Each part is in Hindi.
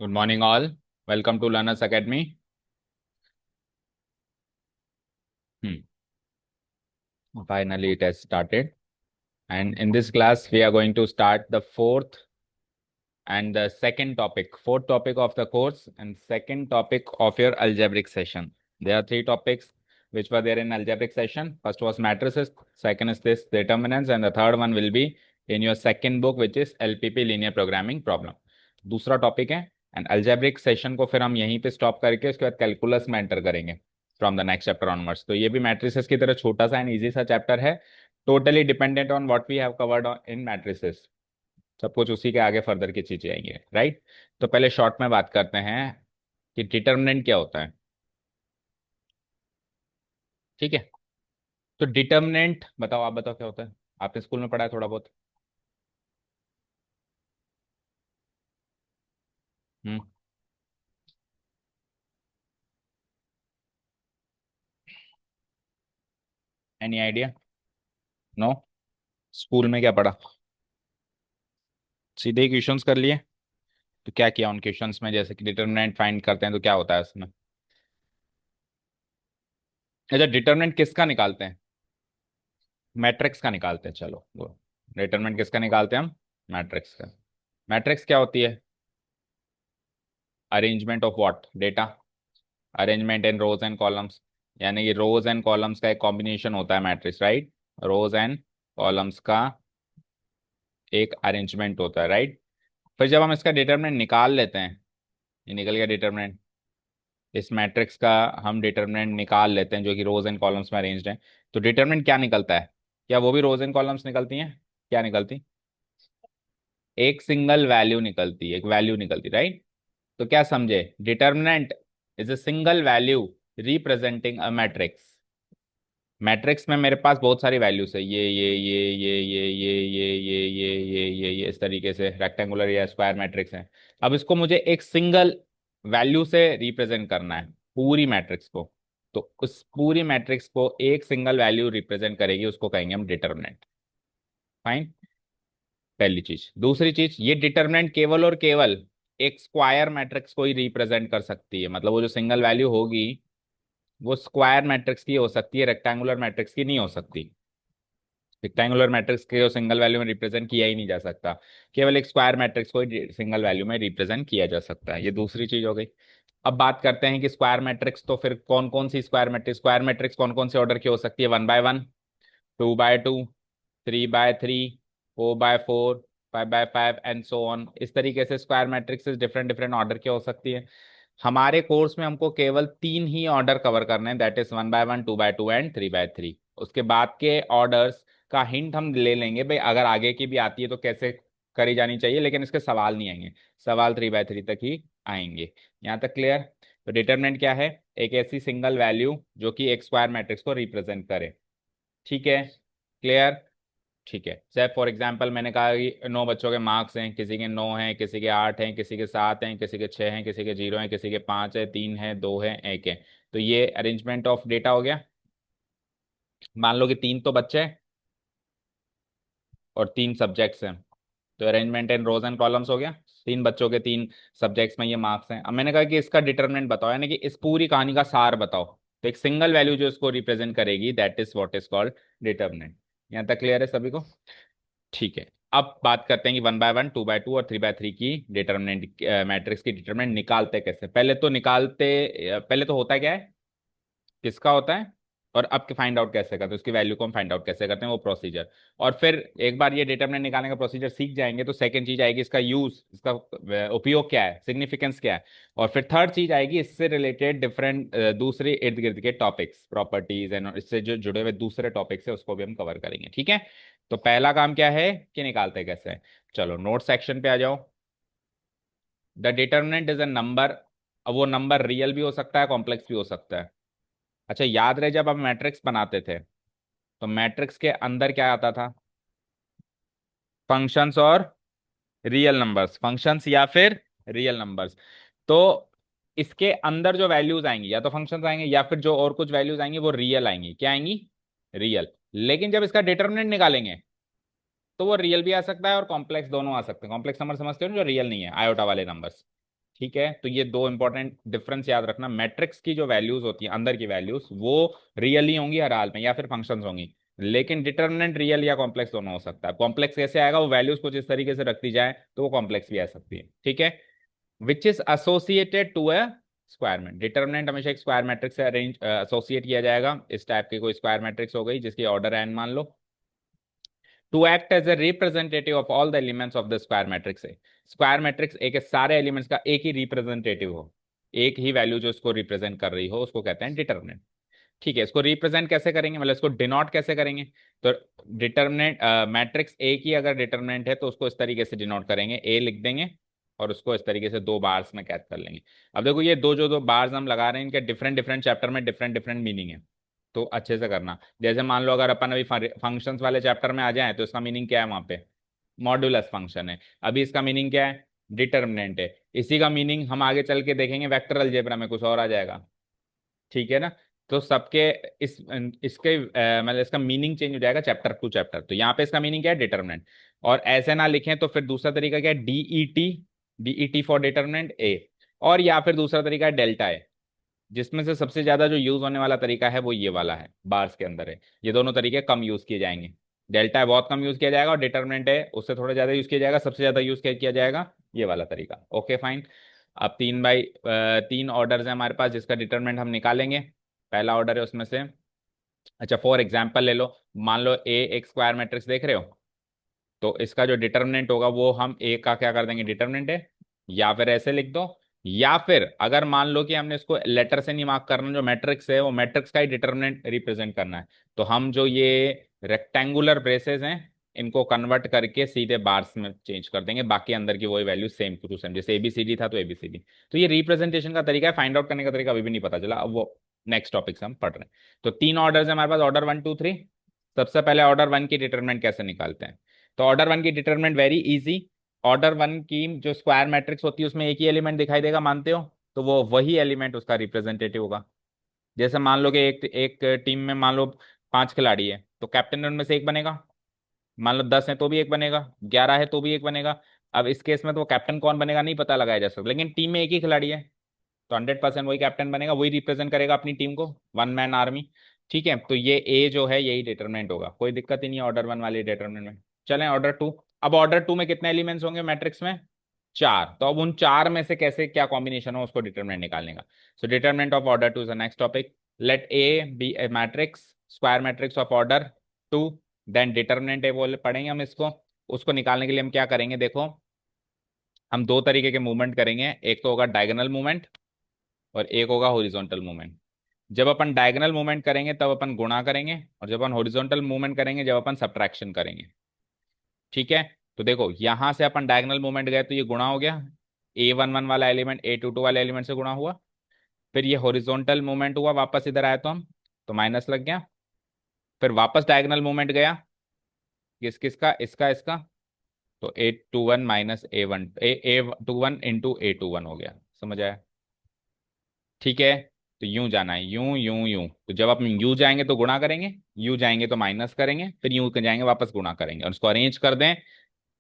Good morning, all. Welcome to Learners Academy. Hmm. Finally, it has started. And in this class, we are going to start the fourth and the second topic, fourth topic of the course, and second topic of your algebraic session. There are three topics which were there in algebraic session. First was matrices, second is this determinants, and the third one will be in your second book, which is LPP linear programming problem. दूसरा टॉपिक है एंड अल्जेब्रिक सेशन को फिर हम यहीं पे स्टॉप करके उसके बाद कैलकुलस में एंटर करेंगे from the next chapter onwards. तो ये भी मैट्रिसेस की तरह छोटा सा एंड इजी सा चैप्टर है, totally dependent on what we have covered in matrices. सब कुछ उसी के आगे फर्दर की चीजें आएंगे, राइट। तो पहले शॉर्ट में बात करते हैं कि डिटर्मिनेंट क्या होता है। ठीक है, तो डिटर्मिनेंट बताओ, आप बताओ क्या होता है। आपने स्कूल में पढ़ा है थोड़ा बहुत। Hmm. Any idea? No. School में क्या पढ़ा? सीधे ही क्वेश्चंस कर लिए। तो क्या किया उन क्वेश्चंस में, जैसे कि डिटर्मिनेंट फाइंड करते हैं तो क्या होता है उसमें। अच्छा, डिटर्मिनेंट किसका निकालते हैं? मैट्रिक्स का निकालते हैं। चलो वो डिटर्मिनेंट किसका निकालते हैं हम? मैट्रिक्स का। मैट्रिक्स क्या होती है? Arrangement of what data, arrangement in rows and columns. यानी कि रोज एंड कॉलम्स का एक कॉम्बिनेशन होता है matrix, right. Rows and columns का एक अरेंजमेंट होता है, राइट। फिर जब हम इसका डिटर्मिनेंट निकाल लेते हैं, ये निकल गया डिटर्मिनेंट, इस मैट्रिक्स का हम डिटर्मिनेंट निकाल लेते हैं जो कि रोज एंड कॉलम्स में अरेंज्ड है। तो डिटर्मिनेंट क्या निकलता है? क्या वो भी रोज एंड कॉलम्स निकलती हैं? क्या निकलती? एक सिंगल वैल्यू निकलती है, एक वैल्यू निकलती, राइट। तो क्या समझे, determinant is a single value representing a matrix. Matrix में मेरे पास बहुत सारी वैल्यूज है, ये इस तरीके से रेक्टेंगुलर या स्क्वायर मैट्रिक्स है। अब इसको मुझे एक सिंगल वैल्यू से रिप्रेजेंट करना है, पूरी मैट्रिक्स को। तो उस पूरी मैट्रिक्स को एक सिंगल वैल्यू रिप्रेजेंट करेगी, उसको कहेंगे हम डिटर्मिनेंट। फाइन। पहली चीज। दूसरी चीज, ये डिटर्मिनेंट केवल और केवल एक स्क्वायर मैट्रिक्स को ही रिप्रेजेंट कर सकती है। मतलब वो जो सिंगल वैल्यू होगी वो स्क्वायर मैट्रिक्स की हो सकती है, रेक्टेंगुलर मैट्रिक्स की नहीं हो सकती। रेक्टेंगुलर मैट्रिक्स के सिंगल वैल्यू में रिप्रेजेंट किया ही नहीं जा सकता। केवल एक स्क्वायर मैट्रिक्स को ही सिंगल वैल्यू में रिप्रेजेंट किया जा सकता है। ये दूसरी चीज हो गई। अब बात करते हैं कि स्क्वायर मैट्रिक्स तो फिर कौन कौन सी स्क्वायर मैट्रिक्स कौन कौन से ऑर्डर की हो सकती है? 1 by 1, 2 by 2, 3 by 3, 4 by 4, 5 by 5 and so on. इस तरीके से square matrix different different order की हो सकती है। हमारे कोर्स में हमको केवल तीन ही ऑर्डर कवर करने हैं, that is 1 by 1, 2 by 2 and 3 by 3। उसके बाद के ऑर्डर्स का हिंट हम ले लेंगे भाई, अगर आगे की भी आती है तो कैसे करी जानी चाहिए, लेकिन इसके सवाल नहीं आएंगे। सवाल 3 by 3 तक ही आएंगे। यहाँ तक क्लियर? तो डिटरमिनेंट क्या है? एक ऐसी सिंगल वैल्यू जो कि एक स्क्वायर मैट्रिक्स को रिप्रेजेंट करे। ठीक है, क्लियर। ठीक है, जैसे फॉर एग्जांपल मैंने कहा कि 9 बच्चों के मार्क्स हैं, किसी के 9 हैं, किसी के 8 हैं, किसी के 7 हैं, किसी के 6 हैं, किसी के 0 हैं, किसी के 5 है, 3 है, 2 है, 1 है। तो ये अरेंजमेंट ऑफ डेटा हो गया। मान लो कि तीन तो बच्चे हैं और तीन सब्जेक्ट्स हैं, तो arrangement in rows and columns हो गया। तीन बच्चों के तीन सब्जेक्ट्स में ये मार्क्स हैं। अब मैंने कहा कि इसका डिटरमिनेंट बताओ, यानी कि इस पूरी कहानी का सार बताओ। तो एक सिंगल वैल्यू जो इसको रिप्रेजेंट करेगी, that is what is called determinant. यहाँ तक क्लियर है सभी को? ठीक है। अब बात करते हैं कि 1 by 1, 2 by 2 और 3 by 3 की डिटरमिनेंट मैट्रिक्स की डिटरमिनेंट निकालते कैसे। पहले तो होता क्या है, किसका होता है, और अब फाइंड आउट कैसे करते हैं, उसकी वैल्यू को हम फाइंड आउट कैसे करते हैं, वो प्रोसीजर। और फिर एक बार ये डिटरमिनेंट निकालने का प्रोसीजर सीख जाएंगे तो सेकंड चीज आएगी इसका यूज, इसका उपयोग क्या है, सिग्निफिकेंस क्या है। और फिर थर्ड चीज आएगी इससे रिलेटेड डिफरेंट दूसरे इर्द गिर्द के टॉपिक्स, प्रॉपर्टीज एंड इससे जो जुड़े हुए दूसरे टॉपिक्स है उसको भी हम कवर करेंगे। ठीक है। तो पहला काम क्या है कि निकालते कैसे हैं। चलो नोट सेक्शन पे आ जाओ। The determinant is a number. अब वो नंबर रियल भी हो सकता है, कॉम्प्लेक्स भी हो सकता है। अच्छा याद रहे, जब हम मैट्रिक्स बनाते थे तो मैट्रिक्स के अंदर क्या आता था? फंक्शंस और रियल नंबर्स, फंक्शंस या फिर रियल नंबर्स। तो इसके अंदर जो वैल्यूज आएंगी या तो फंक्शंस आएंगे या फिर जो और कुछ वैल्यूज आएंगी वो रियल आएंगी। क्या आएंगी? रियल। लेकिन जब इसका डिटर्मिनेंट निकालेंगे तो वो रियल भी आ सकता है और कॉम्प्लेक्स दोनों आ सकते हैं। कॉम्प्लेक्स नंबर समझते हो ना, जो रियल नहीं है, आयोटा वाले नंबर्स। ठीक है, तो ये दो इंपॉर्टेंट डिफरेंस याद रखना। मैट्रिक्स की जो वैल्यूज होती है, अंदर की वैल्यूज, वो रियल ही होंगी हर हाल में, या फिर फंक्शंस होंगी। लेकिन डिटर्मिनेंट रियल या कॉम्प्लेक्स दोनों हो सकता है। कॉम्प्लेक्स कैसे आएगा? वो वैल्यूज कुछ इस तरीके से रखती जाए तो वो कॉम्प्लेक्स भी आ सकती है। ठीक है, which is associated to a square matrix. Determinant हमेशा एक स्क्वायर मैट्रिक्स से अरेंज एसोसिएट किया जाएगा। इस टाइप की कोई स्क्वायर मैट्रिक्स हो गई जिसकी ऑर्डर एन मान लो, to act as a representative of all the elements of the square matrix है। स्क्वायर मैट्रिक्स एक सारे एलिमेंट्स का एक ही रिप्रेजेंटेटिव हो, एक ही वैल्यू जो उसको रिप्रेजेंट कर रही हो, उसको कहते हैं डिटर्मिनेंट। ठीक है, इसको रिप्रेजेंट कैसे करेंगे, मतलब इसको डिनोट कैसे करेंगे? तो डिटर्मिनेंट मैट्रिक्स ए की अगर डिटर्मिनेंट है तो उसको इस तरीके से डिनोट करेंगे, ए लिख देंगे और उसको इस तरीके से दो बार्स में कैद कर लेंगे। अब देखो ये दो बार्स हम लगा रहे हैं, इनके डिफरेंट डिफरेंट चैप्टर में डिफरेंट डिफरेंट मीनिंग है। तो अच्छे से करना। जैसे मान लो अगर अपन अभी फंक्शंस वाले चैप्टर में आ जाए तो इसका मीनिंग क्या है वहां पे? मॉड्यूलस फंक्शन है। अभी इसका मीनिंग क्या है? डिटर्मिनेंट है। इसी का मीनिंग हम आगे चल के देखेंगे वेक्टर अलजेब्रा में, कुछ और आ जाएगा। ठीक है ना? तो सबके इस इसके मतलब इसका मीनिंग चेंज हो जाएगा चैप्टर टू चैप्टर। तो यहाँ पे इसका मीनिंग क्या है? डिटर्मिनेंट। और ऐसे ना लिखें तो फिर दूसरा तरीका क्या है? डीईटी, डीईटी फॉर डिटर्मिनेंट ए। और या फिर दूसरा तरीका है डेल्टा ए, जिसमें से सबसे ज्यादा जो यूज होने वाला तरीका है वो ये वाला है, बार्स के अंदर है। ये दोनों तरीके कम यूज किए जाएंगे। डेल्टा है बहुत कम यूज किया जाएगा, और डिटर्मिनेंट है उससे थोड़ा ज्यादा यूज किया जाएगा। सबसे ज्यादा यूज किया जाएगा ये वाला तरीका। Okay fine. अब तीन ऑर्डर्स है हमारे पास जिसका डिटर्मिनेंट हम निकालेंगे। पहला ऑर्डर है उसमें से, अच्छा फॉर एग्जाम्पल ले लो, मान लो ए एक स्क्वायर मैट्रिक्स देख रहे हो, तो इसका जो डिटर्मिनेंट होगा वो हम ए का क्या कर देंगे? डिटर्मिनेंट है। या फिर ऐसे लिख दो, या फिर अगर मान लो कि हमने इसको लेटर से नहीं मार्क करना, जो मैट्रिक्स है वो मैट्रिक्स का ही डिटर्मिनेंट रिप्रेजेंट करना है, तो हम जो ये रेक्टेंगुलर ब्रेसेस हैं इनको कन्वर्ट करके सीधे बार्स में चेंज कर देंगे। बाकी अंदर की वही वैल्यू सेम टू सेम, जैसे एबीसीडी था तो एबीसीडी। तो ये रिप्रेजेंटेशन का तरीका है, फाइंड आउट करने का तरीका अभी भी नहीं पता चला, अब वो नेक्स्ट टॉपिक से हम पढ़ रहे हैं। तो तीन ऑर्डर है हमारे पास, ऑर्डर 1 2 3। सबसे पहले ऑर्डर 1 की डिटर्मिनेंट कैसे निकालते हैं? तो ऑर्डर 1 की डिटरमिनेंट वेरी इजी। ऑर्डर 1 की जो स्क्वायर मैट्रिक्स होती है उसमें एक ही एलिमेंट दिखाई देगा, मानते हो? तो वो वही एलिमेंट उसका रिप्रेजेंटेटिव होगा। जैसे मान लो कि एक एक टीम में मान लो 5 खिलाड़ी है, तो कैप्टन उनमें से एक बनेगा। मान लो 10 है तो भी एक बनेगा, 11 है तो भी एक बनेगा। अब इस केस में तो कैप्टन कौन बनेगा नहीं पता लगाया जा सकता, लेकिन टीम में एक ही खिलाड़ी है तो 100% वही कैप्टन बनेगा, वही रिप्रेजेंट करेगा अपनी टीम को, वन मैन आर्मी। ठीक है, तो ये ए जो है यही डिटरमिनेंट होगा, कोई दिक्कत ही नहीं है ऑर्डर 1 वाली डिटरमिनेंट में। चलें ऑर्डर 2। अब ऑर्डर 2 में कितने एलिमेंट्स होंगे मैट्रिक्स में? 4। तो अब उन 4 में से कैसे क्या कॉम्बिनेशन हो उसको डिटरमिनेंट निकालने का। So determinant of order 2 is the next topic. Let A be a matrix, square matrix of order 2, then determinant A बोले पढ़ेंगे हम इसको। उसको निकालने के लिए हम क्या करेंगे देखो, हम दो तरीके के मूवमेंट करेंगे, एक तो होगा डायगोनल मूवमेंट और एक होगा हॉरिजॉन्टल मूवमेंट। जब अपन डायगोनल मूवमेंट करेंगे तब अपन गुणा करेंगे, और जब अपन हॉरिजॉन्टल मूवमेंट करेंगे जब अपन सब्ट्रैक्शन करेंगे। ठीक है, तो देखो यहां से अपन डायगोनल मूवमेंट गए तो ये गुणा हो गया, A11 वाला एलिमेंट A22 वाले एलिमेंट से गुणा हुआ। फिर ये हॉरिजॉन्टल मूवमेंट हुआ, वापस इधर आया तो हम, तो माइनस लग गया। फिर वापस डायगोनल मूवमेंट गया, किस किसका? इसका इसका। तो A21 minus A1, A21 into A21 हो गया। समझ आया? ठीक है, तो यूं जाना है, यूं यूं यूं। तो जब आप यूं जाएंगे तो गुणा करेंगे, यूं जाएंगे तो माइनस करेंगे, फिर यूं जाएंगे वापस गुणा करेंगे, और उसको अरेंज कर दें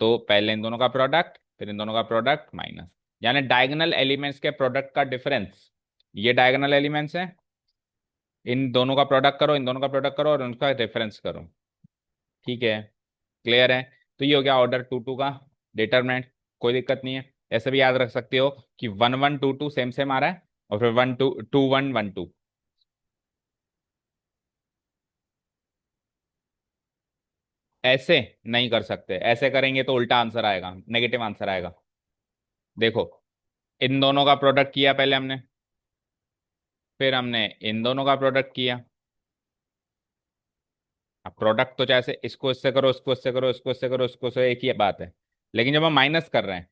तो पहले इन दोनों का प्रोडक्ट फिर इन दोनों का प्रोडक्ट माइनस, यानी डायगोनल एलिमेंट्स के प्रोडक्ट का डिफरेंस। ये डायगोनल एलिमेंट्स हैं, इन दोनों का प्रोडक्ट करो, इन दोनों का प्रोडक्ट करो और उनका डिफरेंस करो। ठीक है, क्लियर है? तो ये हो गया ऑर्डर 2 2 का डिटरमिनेंट, कोई दिक्कत नहीं है। ऐसे भी याद रख सकते हो कि 1 1 2 2 सेम सेम आ रहा है, और फिर 1 2 2 1 1 2। ऐसे नहीं कर सकते, ऐसे करेंगे तो उल्टा आंसर आएगा, नेगेटिव आंसर आएगा। देखो, इन दोनों का प्रोडक्ट किया पहले हमने, फिर हमने इन दोनों का प्रोडक्ट किया। अब प्रोडक्ट तो जैसे इसको इससे करो, इसको इससे करो, इसको इससे करो, इसको से, एक ही बात है। लेकिन जब हम माइनस कर रहे हैं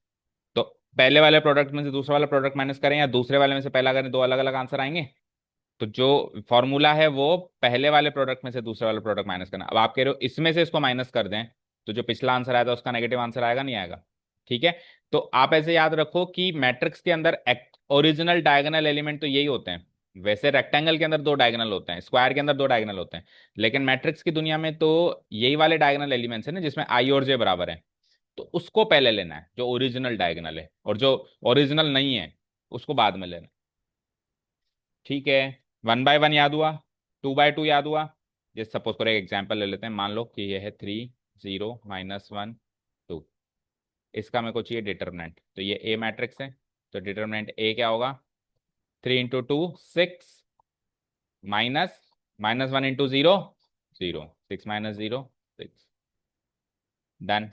तो पहले वाले प्रोडक्ट में से दूसरा वाला प्रोडक्ट माइनस करें या दूसरे वाले में से पहला करें, दो अलग अलग आंसर आएंगे। तो जो फॉर्मूला है वो पहले वाले प्रोडक्ट में से दूसरे वाले प्रोडक्ट माइनस करना। अब आप कह रहे हो इसमें से इसको माइनस कर दें तो जो पिछला आंसर आया था उसका नेगेटिव आंसर आएगा नहीं आएगा? ठीक है, तो आप ऐसे याद रखो कि मैट्रिक्स के अंदर ओरिजिनल डायगोनल एलिमेंट तो यही होते हैं। वैसे रेक्टेंगल के अंदर दो डायगोनल होते हैं, स्क्वायर के अंदर दो डायगोनल होते हैं, लेकिन मैट्रिक्स की दुनिया में तो यही वाले डायगोनल एलिमेंट्स है ना जिसमें आई और जे बराबर है। तो उसको पहले लेना है जो ओरिजिनल डायगोनल है, और जो ओरिजिनल नहीं है उसको बाद में लेना है। ठीक है, 1 बाय 1 याद हुआ, 2 बाय 2 याद हुआ। जैसे सपोज करो एक एग्जांपल ले लेते हैं, मान लो कि यह है 3 0 -1 2। इसका मेरे को चाहिए डिटर्मिनेंट, तो ये ए मैट्रिक्स है, तो डिटर्मिनेंट ए क्या होगा, 3 × 2 6, माइनस -1 × 0 0, 6 - 0 6। डन।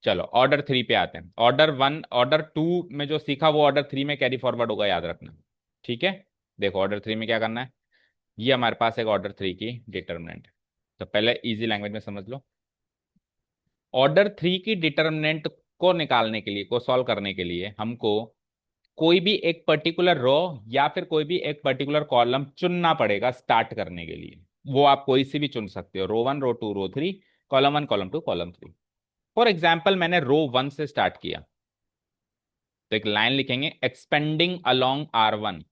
चलो ऑर्डर 3 पे आते हैं। ऑर्डर 2 में जो सीखा वो ऑर्डर 3 में कैरी फॉरवर्ड होगा, याद रखना। ठीक है, देखो ऑर्डर 3 में क्या करना है, ये हमारे पास एक ऑर्डर 3 की डिटर्मिनेंट है। तो पहले इजी लैंग्वेज में समझ लो, ऑर्डर 3 की डिटर्मिनेंट को निकालने के लिए, को सॉल्व करने के लिए हमको कोई भी एक पर्टिकुलर रो या फिर कोई भी एक पर्टिकुलर कॉलम चुनना पड़ेगा स्टार्ट करने के लिए। वो आप कोई सी भी चुन सकते हो, रो 1 रो 2 रो 3, column 1 column 2 column 3। For example मैंने रो 1 से स्टार्ट किया, तो एक लाइन लिखेंगे एक्सपेंडिंग अलोंग R1।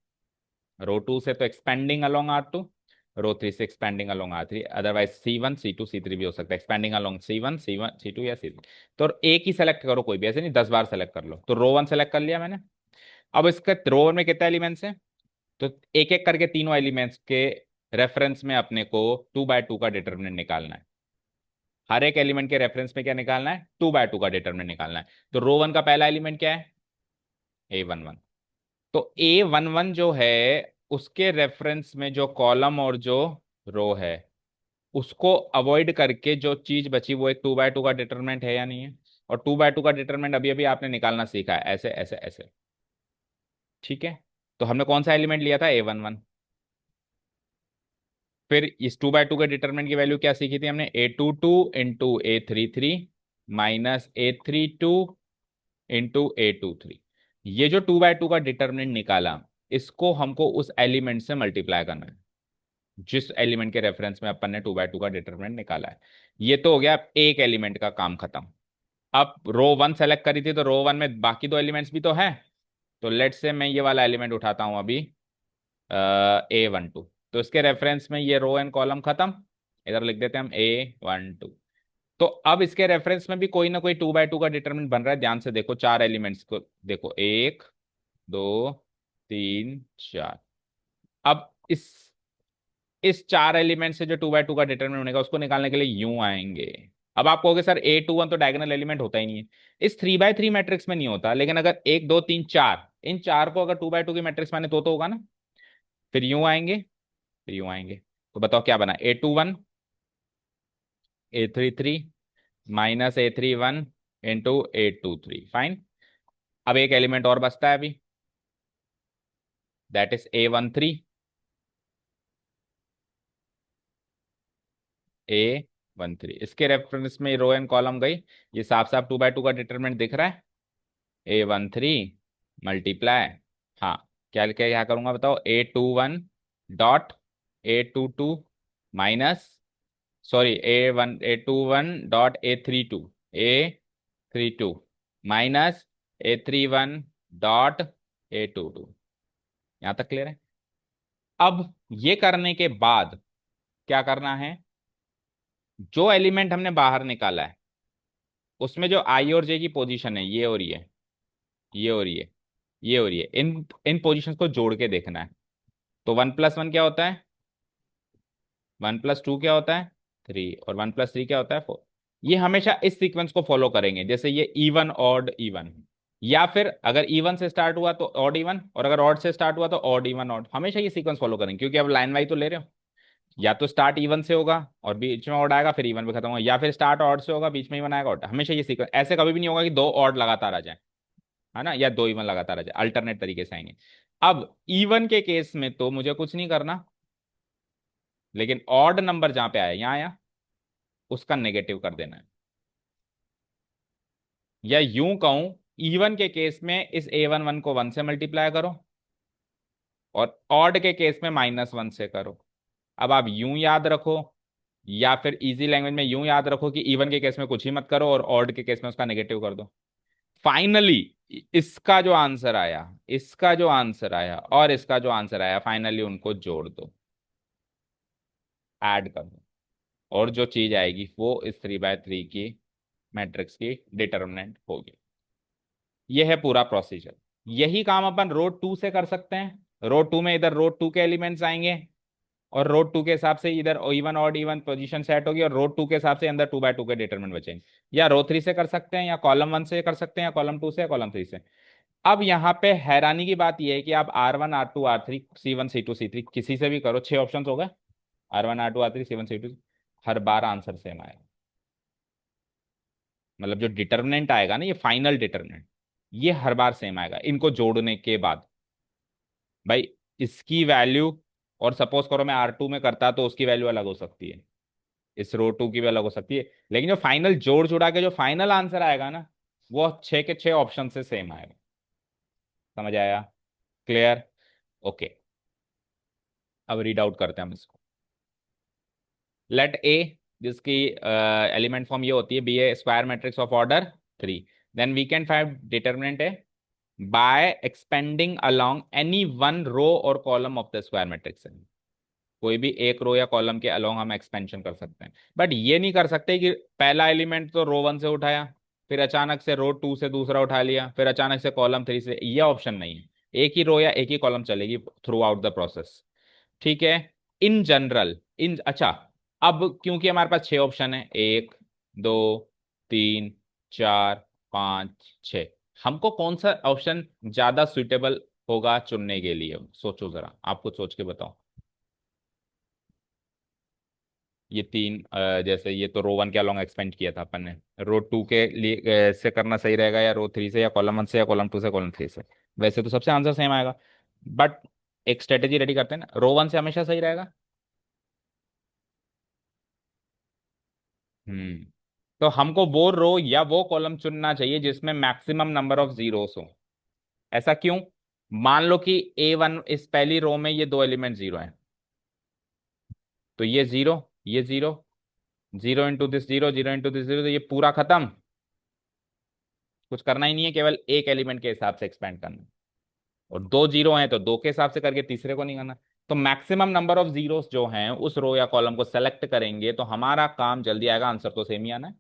रो 2 से तो एक्सपेंडिंग अलोंग R2, रो 3 से expanding along R3, otherwise C1 C2 C3 भी हो सकता है, एक्सपेंडिंग अलोंग C1 C2 या C3। तो एक ही सेलेक्ट करो, कोई भी, ऐसे नहीं 10 बार सेलेक्ट कर लो। तो रो 1 सेलेक्ट कर लिया मैंने। अब इसके रो में कितने एलिमेंट्स हैं, तो एक एक करके तीनों एलिमेंट्स के रेफरेंस में अपने को 2 बाय 2 का डिटर्मिनेंट निकालना है। हर एक एलिमेंट के रेफरेंस में क्या निकालना है, 2 बाय 2 का डिटर्मिनेंट निकालना है। तो रो 1 का पहला एलिमेंट क्या है, A11। तो A11 जो है उसके रेफरेंस में जो कॉलम और जो रो है, उसको अवॉइड करके जो चीज बची वो एक 2 बाय 2 का डिटरमिनेंट है या नहीं है। और 2 बाय 2 का डिटरमिनेंट अभी अभी आपने निकालना सीखा है, ऐसे ऐसे ऐसे। ठीक है, तो हमने कौन सा एलिमेंट लिया था, A11। फिर इस 2 बाय 2 के डिटरमिनेंट की वैल्यू क्या सीखी थी हमने, A22 × A33 -A32 × A23। ये जो 2 बाय 2 का डिटरमिनेंट निकाला, इसको हमको उस एलिमेंट से मल्टीप्लाई करना है जिस एलिमेंट के रेफरेंस में अपन ने 2 बाय 2 का डिटरमिनेंट निकाला है। ये तो हो गया एक एलिमेंट का काम खत्म। अब रो 1 सेलेक्ट करी थी, तो रो 1 में बाकी दो एलिमेंट्स भी तो है। तो लेट से मैं ये वाला एलिमेंट उठाता हूं अभी, A12। तो इसके रेफरेंस में ये रो एंड कॉलम खत्म, इधर लिख देते हैं हम A12। तो अब इसके रेफरेंस में भी कोई ना कोई 2 बाय 2 का डिटरमिनेंट बन रहा है, ध्यान से देखो चार एलिमेंट्स को देखो, 1 2 3 4। अब इस चार एलिमेंट से जो 2 बाय 2 का डिटरमिनेंट बनेगा उसको निकालने के लिए यूं आएंगे। अब आप कहोगे सर A21 तो डायगोनल एलिमेंट होता ही नहीं है, इस 3 बाय 3 मैट्रिक्स में नहीं होता, लेकिन अगर 1 2 3 4, इन चार को अगर 2 बाय 2 की मैट्रिक्स माने तो होगा ना। फिर यूं आएंगे, फिर यूं आएंगे। तो बताओ क्या बना, A21 A33 -A31 × A23। Fine. अब एक एलिमेंट और बचता है अभी, दैट इज A13। इसके रेफरेंस में रो एंड कॉलम गई, ये साफ साफ 2 बाय 2 का डिटरमिनेंट दिख रहा है, A13 मल्टीप्लाई, हाँ, क्या क्या क्या करूंगा बताओ, A21 dot A22 minus, sorry A31 dot A32 minus A31 dot A22। यहां तक क्लियर है। अब ये करने के बाद क्या करना है, जो एलिमेंट हमने बाहर निकाला है उसमें जो आई और जे की पोजीशन है, ये और ये और ये और ये, इन इन पोजीशंस को जोड़ के देखना है। तो 1 + 1 क्या होता है, 1 + 2 क्या होता है 3, और 1 + 3 क्या होता है 4। ये हमेशा इस सीक्वेंस को फॉलो करेंगे, जैसे ये इवन ऑड इवन, या फिर अगर इवन से स्टार्ट हुआ तो ऑड इवन, और अगर ऑड से स्टार्ट हुआ तो ऑड इवन ऑड, हमेशा ये सीक्वेंस फॉलो करेंगे क्योंकि अब लाइन वाइज तो ले रहे हो। या तो स्टार्ट इवन से होगा और बीच में ऑड आएगा, फिर इवन पे खत्म होगा, या फिर स्टार्ट ऑड से होगा बीच में इवन आएगा ऑड। हमेशा ये सीक्वेंस, ऐसे कभी भी नहीं होगा कि दो ऑड लगातार आ जाए, है ना, या दो इवन लगातार आ जाए, अल्टरनेट तरीके से आएंगे। अब इवन के केस में तो मुझे कुछ नहीं करना, लेकिन ऑड नंबर जहां पे आया, यहां आया, उसका नेगेटिव कर देना है। या यूं कहूं, इवन के केस में इस A11 को 1 से मल्टीप्लाई करो, और ऑड के केस में -1 से करो। अब आप यूं याद रखो, या फिर इजी लैंग्वेज में यूं याद रखो कि इवन के केस में कुछ ही मत करो और ऑड के केस में उसका नेगेटिव कर दो। फाइनली इसका जो आंसर आया, इसका जो आंसर आया और इसका जो आंसर आया, फाइनली उनको जोड़ दो, ऐड कर दो, और जो चीज आएगी वो इस 3 बाय 3 की मैट्रिक्स की डिटर्मिनेंट होगी। ये है पूरा प्रोसीजर। यही काम अपन रो टू से कर सकते हैं। रो टू में इधर रो टू के एलिमेंट्स आएंगे और रो टू के हिसाब से इधर even odd even position set होगी और रो टू के हिसाब से अंदर 2 बाय 2 के डिटरमिनेंट बचेंगे। या रो थ्री से कर सकते हैं या कॉलम वन से कर सकते हैं या कॉलम टू से या कॉलम थ्री से। अब यहाँ पे हैरानी की बात यह है कि आप R1 R2 R3 C1 C2 C3 किसी से भी करो, 6 ऑप्शन हो गए। R1 R2 R3 C1 C2, हर बार आंसर सेम आएगा। मतलब जो डिटर्मिनेंट आएगा ना, ये फाइनल डिटर्मिनेंट, ये हर बार सेम आएगा इनको जोड़ने के बाद। भाई इसकी वैल्यू, और सपोज करो मैं R2 में करता तो उसकी वैल्यू अलग हो सकती है, इस रो टू की भी अलग हो सकती है, लेकिन जो फाइनल जोड़ जुड़ा के जो फाइनल आंसर आएगा ना, वो 6 के 6 ऑप्शन से सेम आएगा। समझ आया? क्लियर? ओके। अब रीड आउट करते हैं हम इसको। लेट ए, जिसकी एलिमेंट फॉर्म ये होती है, be a square matrix of order 3, then we can find determinant A by expanding along any one row और column of the square matrix. कोई भी एक रो या कॉलम के अलोंग हम एक्सपेंशन कर सकते हैं, बट ये नहीं कर सकते कि पहला एलिमेंट तो रो वन से उठाया, फिर अचानक से रो टू से दूसरा उठा लिया, फिर अचानक से कॉलम थ्री से। ये ऑप्शन नहीं है। एक ही रो या एक ही कॉलम चलेगी थ्रू आउट द प्रोसेस। ठीक है। इन जनरल, इन अच्छा, अब क्योंकि हमारे पास 6 ऑप्शन है, 1 2 3 4 5 6, हमको कौन सा ऑप्शन ज्यादा सुइटेबल होगा चुनने के लिए? सोचो जरा, आप कुछ सोच के बताओ। ये तीन जैसे ये तो रो वन के अलॉन्ग एक्सपेंड किया था अपन ने, रो टू के लिए से करना सही रहेगा, या रो थ्री से, या कॉलम वन से, या कॉलम टू से, कॉलम थ्री से? वैसे तो सबसे आंसर सेम आएगा, बट एक स्ट्रेटेजी रेडी करते हैं ना, रो वन से हमेशा सही रहेगा। तो हमको वो रो या वो कॉलम चुनना चाहिए जिसमें मैक्सिमम नंबर ऑफ जीरोस हो। ऐसा क्यों? मान लो कि A1 इस पहली रो में ये दो एलिमेंट जीरो हैं, तो ये जीरो, ये zero, zero into this zero, zero into this zero, तो ये पूरा खत्म। कुछ करना ही नहीं है, केवल एक एलिमेंट के हिसाब से एक्सपेंड करना। और दो जीरो हैं तो दो के हिसाब से करके तीसरे को नहीं करना। तो मैक्सिमम नंबर ऑफ जीरोस जो हैं उस रो या कॉलम को सेलेक्ट करेंगे तो हमारा काम जल्दी आएगा, आंसर तो सेम ही आना है।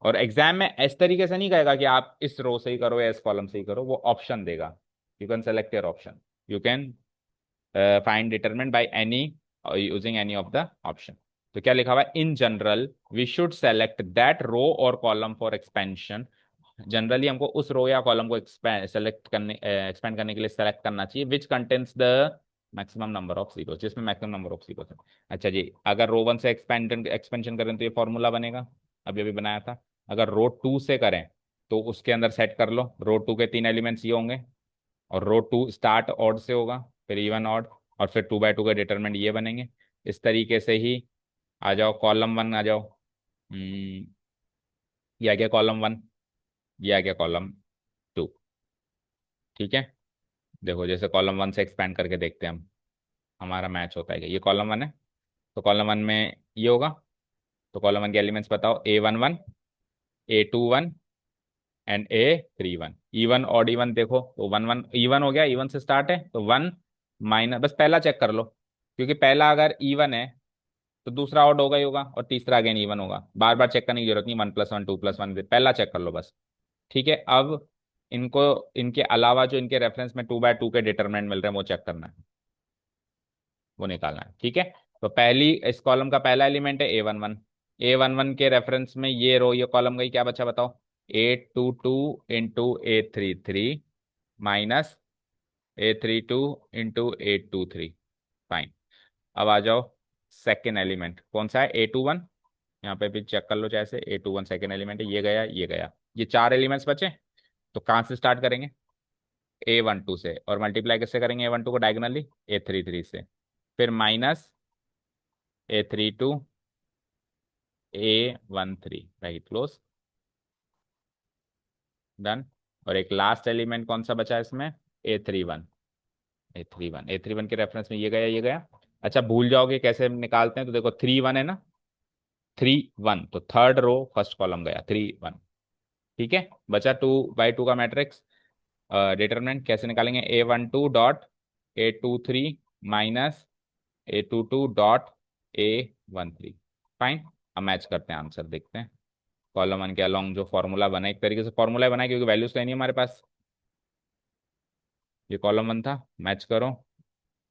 और एग्जाम में इस तरीके से नहीं कहेगा कि आप इस रो से ही करो या इस कॉलम से ही करो, वो ऑप्शन देगा। You can select your option, you can find determinant by any, using any of the option. तो क्या लिखा हुआ है? In general we should select that row और कॉलम फॉर एक्सपेंशन। जनरली हमको उस रो या कॉलम को सेलेक्ट करने, एक्सपेंड करने के लिए सेलेक्ट करना चाहिए which contains the maximum number of zero, जिसमें मैक्सिमम नंबर ऑफ जीरो है। अच्छा जी, अगर रो वन से एक्सपेंशन करें तो ये फॉर्मूला बनेगा, अभी अभी बनाया था। अगर रो टू से करें तो उसके अंदर सेट कर लो, रो टू के तीन एलिमेंट्स ये होंगे, और रो टू स्टार्ट ऑड से होगा, फिर इवन ऑड, और फिर 2 बाय 2 के डिटरमिनेंट ये बनेंगे। इस तरीके से ही आ जाओ, कॉलम वन आ जाओ। ये आ गया कॉलम वन, ये आ गया कॉलम टू। ठीक है। देखो जैसे कॉलम वन से एक्सपैंड करके देखते हैं हम, हमारा मैच होता है क्या? ये कॉलम वन है, तो कॉलम वन में ये होगा। तो कॉलम वन के एलिमेंट्स बताओ, A11, A21 and A31। Even odd even देखो तो वन वन इवन हो गया, इवन से स्टार्ट है तो वन माइनस, बस पहला चेक कर लो, क्योंकि पहला अगर इवन है तो दूसरा ऑड होगा ही होगा, और तीसरा अगेन इवन होगा। बार बार चेक करने की जरूरत नहीं, 1+1 2+1, पहला चेक कर लो बस। ठीक है। अब इनको, इनके अलावा जो इनके रेफरेंस में 2 बाय 2 के डिटरमिनेंट मिल रहे हैं वो चेक करना है, वो निकालना है। ठीक है। तो पहली इस कॉलम का पहला एलिमेंट है A11, A11 के रेफरेंस में ये रो ये कॉलम गई, क्या बचा बताओ? 822 into A33 minus A32 into 823। Fine. अब आ जाओ, सेकेंड एलिमेंट कौन सा है? A21। यहाँ पे भी चेक कर लो, जैसे A21 सेकेंड एलिमेंट है, ये गया ये गया, ये चार एलिमेंट्स बचे। तो कहाँ से स्टार्ट करेंगे? A12 से, और मल्टीप्लाई किससे करेंगे A12 को? डायगनली A33 से, फिर minus A32 A13, right, close, done. और एक लास्ट एलिमेंट कौन सा बचा है इसमें? A31, A31 के रेफरेंस में ये गया ये गया। अच्छा, भूल जाओगे कैसे निकालते हैं, तो देखो 3 1 है ना, 3 1, तो थर्ड रो फर्स्ट कॉलम गया 3 1। ठीक है। बचा 2 बाय 2 का मैट्रिक्स। डिटरमिनेंट कैसे निकालेंगे? A12 dot A23 minus A22 dot A13। Fine. अब मैच करते हैं आंसर, देखते हैं। कॉलम वन के अलोंग जो फॉर्मूला बना, एक तरीके से फॉर्मूला बना है क्योंकि वैल्यूज तो नहीं है हमारे पास। ये कॉलम वन था, मैच करो,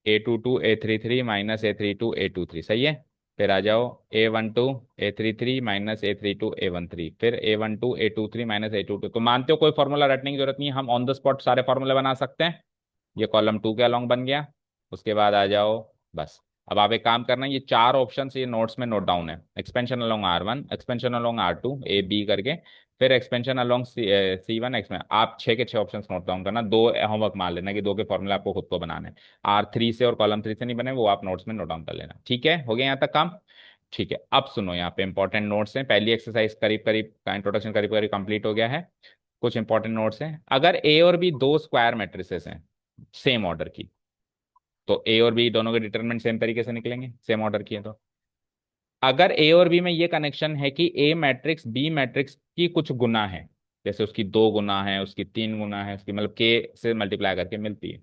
A22 A33 minus A32 A23, सही है। फिर आ जाओ A12 A33 minus A32 A13, फिर A12 A23 माइनस A22। तो मानते हो कोई फॉर्मूला रटने की जरूरत नहीं है, हम ऑन द स्पॉट सारे फॉर्मूले बना सकते हैं। ये कॉलम टू के अलोंग बन गया। उसके बाद आ जाओ, बस। अब आप एक काम करना, ये चार ऑप्शन ये नोट्स में नोट डाउन है। Expansion along R1, expansion along R2, A B करके, फिर एक्सपेंशन अलोंग C1 एक्स में। आप छः के छः ऑप्शन नोट डाउन करना, दो होमवर्क मान लेना कि दो के फॉर्मूला आपको खुद को बनाने हैं। R3 से और कॉलम 3 से नहीं बने, वो आप नोट्स में नोट डाउन कर लेना। ठीक है, हो गया यहाँ तक काम। ठीक है, अब सुनो, यहाँ पे इंपॉर्टेंट नोट्स हैं। पहली एक्सरसाइज करीब करीब का इंट्रोडक्शन करीब करीब कंप्लीट हो गया है। कुछ इंपॉर्टेंट नोट्स हैं। अगर ए और बी दो स्क्वायर मैट्रिसेस हैं सेम ऑर्डर की, तो ए और बी दोनों के डिटरमिनेंट सेम तरीके से निकलेंगे, सेम ऑर्डर की है तो। अगर ए और बी में ये कनेक्शन है कि ए मैट्रिक्स बी मैट्रिक्स की कुछ गुना है, जैसे उसकी दो गुना है, उसकी तीन गुना है, उसकी मतलब के से मल्टीप्लाई करके मिलती है,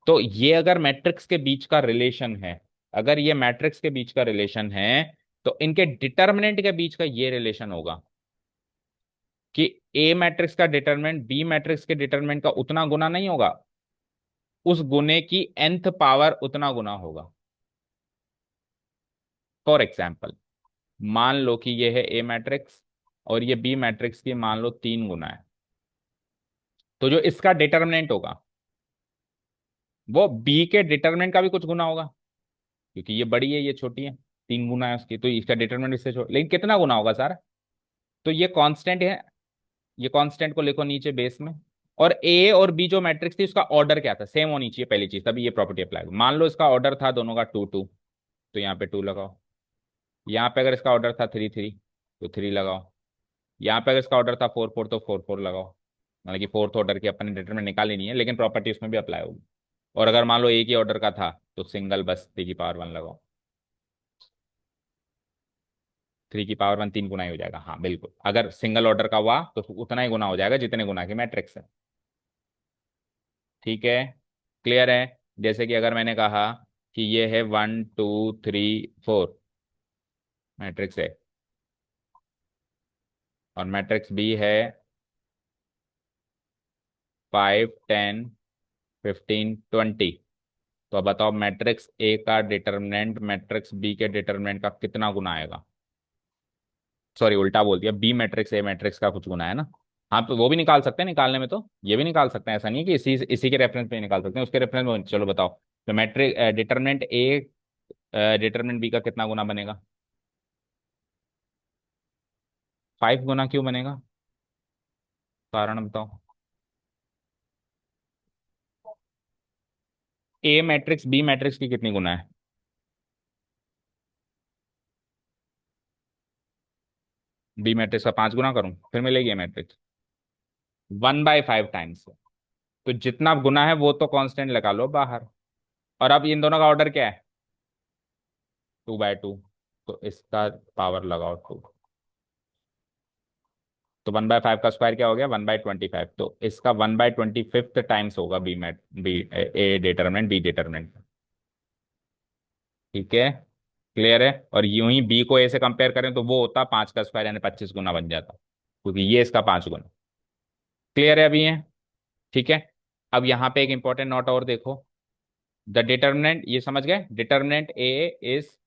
तो ये अगर मैट्रिक्स के बीच का रिलेशन है, अगर ये मैट्रिक्स के बीच का रिलेशन है, तो इनके डिटर्मिनेंट के बीच का ये रिलेशन होगा कि ए मैट्रिक्स का डिटरमिनेंट बी मैट्रिक्स के डिटरमिनेंट का उतना गुना नहीं होगा, उस गुने की nth पावर उतना गुना होगा। फॉर एग्जाम्पल, मान लो कि ये है ए मैट्रिक्स और ये बी मैट्रिक्स की मान लो तीन गुना है, तो जो इसका डिटरमिनेंट होगा वो बी के डिटरमिनेंट का भी कुछ गुना होगा, क्योंकि ये बड़ी है ये छोटी है, तीन गुना है उसकी, तो इसका डिटरमिनेंट इससे छोटा, लेकिन कितना गुना होगा सर? तो ये कांस्टेंट है, ये कांस्टेंट को लिखो नीचे बेस में। और ए और बी जो मैट्रिक्स थी उसका ऑर्डर क्या था, सेम होनी चाहिए पहली चीज, तभी ये प्रॉपर्टी अप्लाई होगी। मान लो इसका ऑर्डर था दोनों का 2 2, तो यहाँ पे 2 लगाओ। यहाँ पे अगर इसका ऑर्डर था 3 3, तो 3 लगाओ। यहाँ पे अगर इसका ऑर्डर था 4 4, तो 4 4 लगाओ। मतलब कि फोर्थ ऑर्डर की अपन ने डिटरमिनेंट निकाली नहीं है, लेकिन प्रॉपर्टी उसमें भी अप्लाई होगी। और अगर मान लो एक ही ऑर्डर का था, तो सिंगल बस 3 की पावर 1 लगाओ। 3 की पावर 1 तीन गुना ही हो जाएगा, हाँ बिल्कुल। अगर सिंगल ऑर्डर का हुआ तो उतना ही गुना हो जाएगा जितने गुना की मैट्रिक्स है। ठीक है, क्लियर है। जैसे कि अगर मैंने कहा कि ये है 1 2 3 4 मैट्रिक्स है, और मैट्रिक्स बी है 5 10 15 20, तो अब बताओ मैट्रिक्स ए का डिटर्मिनेंट मैट्रिक्स बी के डिटर्मिनेंट का कितना गुना आएगा? सॉरी, उल्टा बोल दिया, बी मैट्रिक्स ए मैट्रिक्स का कुछ गुना है ना। हाँ, तो वो भी निकाल सकते हैं, निकालने में तो ये भी निकाल सकते हैं, ऐसा नहीं है कि इसी के रेफरेंस पे ही निकाल सकते हैं, उसके रेफरेंस में। चलो बताओ, तो matrix determinant A determinant B का कितना गुना बनेगा? 5 गुना क्यों बनेगा? कारण बताओ। ए मैट्रिक्स बी मैट्रिक्स की कितनी गुना है? बी मैट्रिक्स का 5 गुना करूं फिर मिलेगी ए मैट्रिक्स 1/5 टाइम्स। तो जितना गुना है वो तो कांस्टेंट लगा लो बाहर। और अब इन दोनों का ऑर्डर क्या है? 2/2, तो इसका पावर लगाओ 2। तो 1/5 का स्क्वायर क्या हो गया? 1/25, तो इसका 1/25 टाइम्स होगा B mat B A determinant B determinant. ठीक है, क्लियर है। और यूं ही बी को ए से कंपेयर करें तो वो होता 5 का स्क्वायर, यानी 25 गुना बन जाता, क्योंकि ये इसका 5 गुना। क्लियर है अभी ये? ठीक है। अब यहाँ पे एक इंपॉर्टेंट नोट और देखो, द डिटर्मिनेंट, ये समझ गए, डिटर्मिनेंट ए इज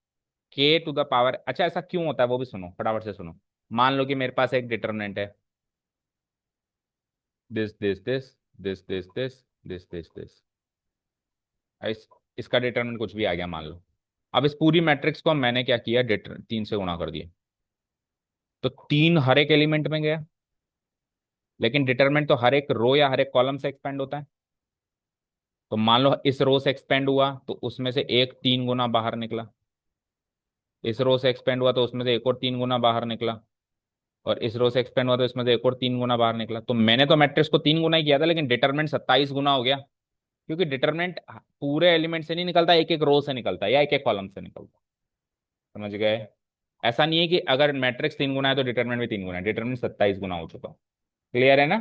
k⁻। अच्छा, ऐसा क्यों होता है वो भी सुनो, फटाफट से सुनो। मान लो कि मेरे पास एक डिटर्मिनेंट है, this this this this this this this this this, इस इसका डिटर्मिनेंट कुछ भी आ गया मान लो। अब इस पूरी मैट्रिक्स को मैंने क्या किया, डिटर 3 से गुणा कर दिया, तो 3 हर एक एलिमेंट में गया। लेकिन डिटरमिनेंट तो हर एक रो या हर एक कॉलम से एक्सपेंड होता है। तो मान लो इस रो से एक्सपेंड हुआ तो उसमें से एक 3 गुना बाहर निकला, इस रो से एक्सपेंड हुआ तो उसमें से एक और 3 गुना बाहर निकला, और इस रो से एक्सपेंड हुआ तो इसमें से एक और 3 गुना बाहर निकला। तो मैंने तो मैट्रिक्स को 3 गुना ही किया था, लेकिन डिटरमिनेंट 27 गुना हो गया, क्योंकि डिटरमिनेंट पूरे एलिमेंट से नहीं निकलता, एक एक रो से निकलता है या एक एक कॉलम से निकलता है। समझ गए? ऐसा नहीं है कि अगर मैट्रिक्स 3 गुना है तो डिटरमिनेंट भी 3 गुना है, डिटरमिनेंट 27 गुना हो चुका। क्लियर है ना?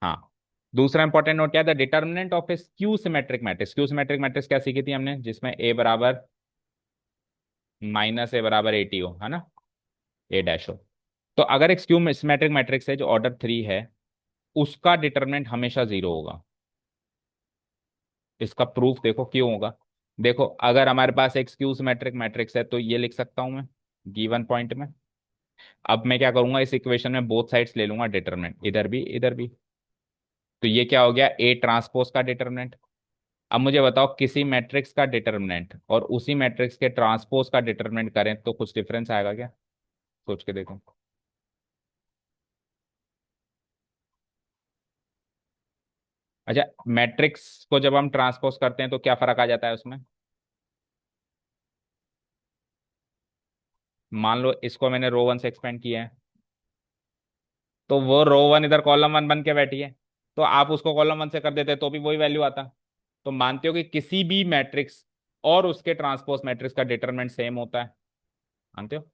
हाँ। दूसरा इंपॉर्टेंट नोट क्या है, the determinant of A skew symmetric matrix. Skew symmetric matrix क्या सीखी थी हमने, जिसमें ए बराबर माइनस ए बराबर 80 हो, है ना, ए डैश हो। तो अगर एक स्क्यू सिमेट्रिक मैट्रिक्स है जो ऑर्डर 3 है, उसका डिटरमिनेंट हमेशा 0 होगा। इसका प्रूफ देखो क्यों होगा। देखो, अगर हमारे पास एक स्क्यू सिमेट्रिक मैट्रिक्स है तो ये लिख सकता हूं मैं गिवन पॉइंट में। अब मैं क्या करूंगा, इस इक्वेशन में बोथ साइड्स ले लूंगा डिटरमिनेंट, इधर भी इधर भी। तो ये क्या हो गया, ए ट्रांसपोज का डिटरमिनेंट। अब मुझे बताओ, किसी मैट्रिक्स का डिटरमिनेंट और उसी मैट्रिक्स के ट्रांसपोज का डिटरमिनेंट करें तो कुछ डिफरेंस आएगा क्या? सोच के देखो। अच्छा, मैट्रिक्स को जब हम ट्रांसपोज करते हैं तो क्या फर्क आ जाता है उसमें? मान लो इसको मैंने रो वन से एक्सपेंड किया है, तो वो रो वन इधर कॉलम वन बन के बैठी है, तो आप उसको कॉलम वन से कर देते तो भी वही वैल्यू आता। तो मानते हो कि किसी भी मैट्रिक्स और उसके ट्रांसपोज मैट्रिक्स का डिटरमिनेंट सेम होता है? मानते हो?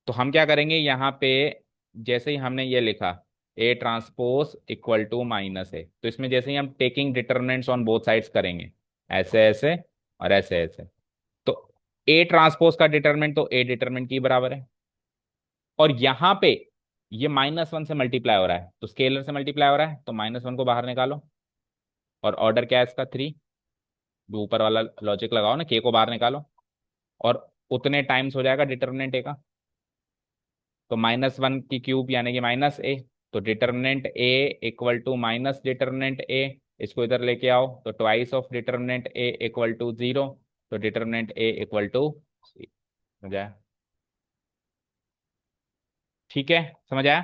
तो हम क्या करेंगे यहाँ पे, जैसे ही हमने ये लिखा A transpose equal to minus A, तो इसमें जैसे ही हम taking determinants on both sides करेंगे, ऐसे ऐसे और ऐसे ऐसे, तो ए ट्रांसपोज का डिटरमिनेंट तो ए डिटरमिनेंट की बराबर है। और यहाँ पे ये -1 से मल्टीप्लाई हो रहा है, तो स्केलर से मल्टीप्लाई हो रहा है, तो -1 को बाहर निकालो। और ऑर्डर क्या है इसका, 3। जो ऊपर वाला लॉजिक लगाओ ना, के को बाहर निकालो, और उतने टाइम्स हो जाएगा डिटरमिनेंट ए का। तो -1 की क्यूब यानी कि -a। तो determinant A equal to minus determinant A, इसको इधर लेके आओ, तो twice of determinant A equal to 0। तो डिटरमिनेंट ए इक्वल टू हो जाए। ठीक है, समझ आया?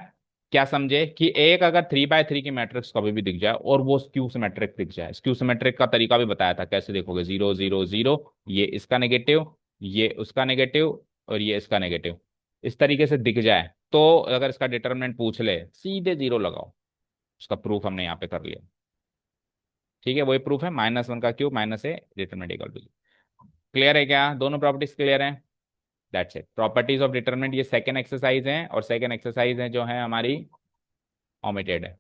क्या समझे कि एक अगर 3 बाय 3 की मैट्रिक्स कभी भी दिख जाए और वो स्क्यू सिमेट्रिक दिख जाए, स्क्यू सिमेट्रिक का तरीका भी बताया था कैसे देखोगे, 0 0 0, ये इसका नेगेटिव, ये उसका नेगेटिव, और ये इसका नेगेटिव, इस तरीके से दिख जाए, तो अगर इसका डिटरमिनेंट पूछ ले, सीधे 0 लगाओ। उसका प्रूफ हमने यहाँ पे कर लिया। ठीक है, वही प्रूफ है, -1 का cube minus A determinant equal to. Clear है क्या? दोनों प्रॉपर्टीज क्लियर है? That's it, properties of determinant. ये सेकंड एक्सरसाइज है, और सेकंड एक्सरसाइज है जो है हमारी ओमिटेड है।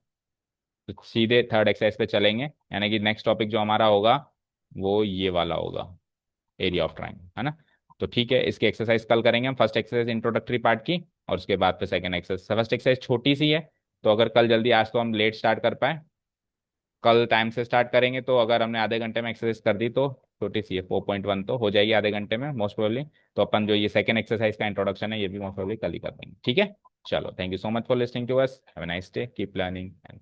तो सीधे थर्ड एक्सरसाइज पे चलेंगे, यानी कि नेक्स्ट टॉपिक जो हमारा होगा वो ये वाला होगा, एरिया ऑफ ट्राइंगल, है ना? तो ठीक है, इसकी एक्सरसाइज कल करेंगे हम, फर्स्ट एक्सरसाइज इंट्रोडक्टरी पार्ट की, और उसके बाद फिर सेकंड एक्सरसाइज। फर्स्ट एक्सरसाइज छोटी सी है, तो अगर कल जल्दी, आज तो हम लेट स्टार्ट कर पाए, कल टाइम से स्टार्ट करेंगे, तो अगर हमने आधे घंटे में एक्सरसाइज कर दी तो छोटी सी है, 4.1 तो हो जाएगी आधे घंटे में मोस्ट प्रोबेबली। तो अपन जो ये सेकंड एक्सरसाइज का इंट्रोडक्शन है, ये भी मोस्ट प्रोबेबली कल ही कर देंगे। ठीक है, चलो, thank you so much for listening to us, have a nice day, keep learning and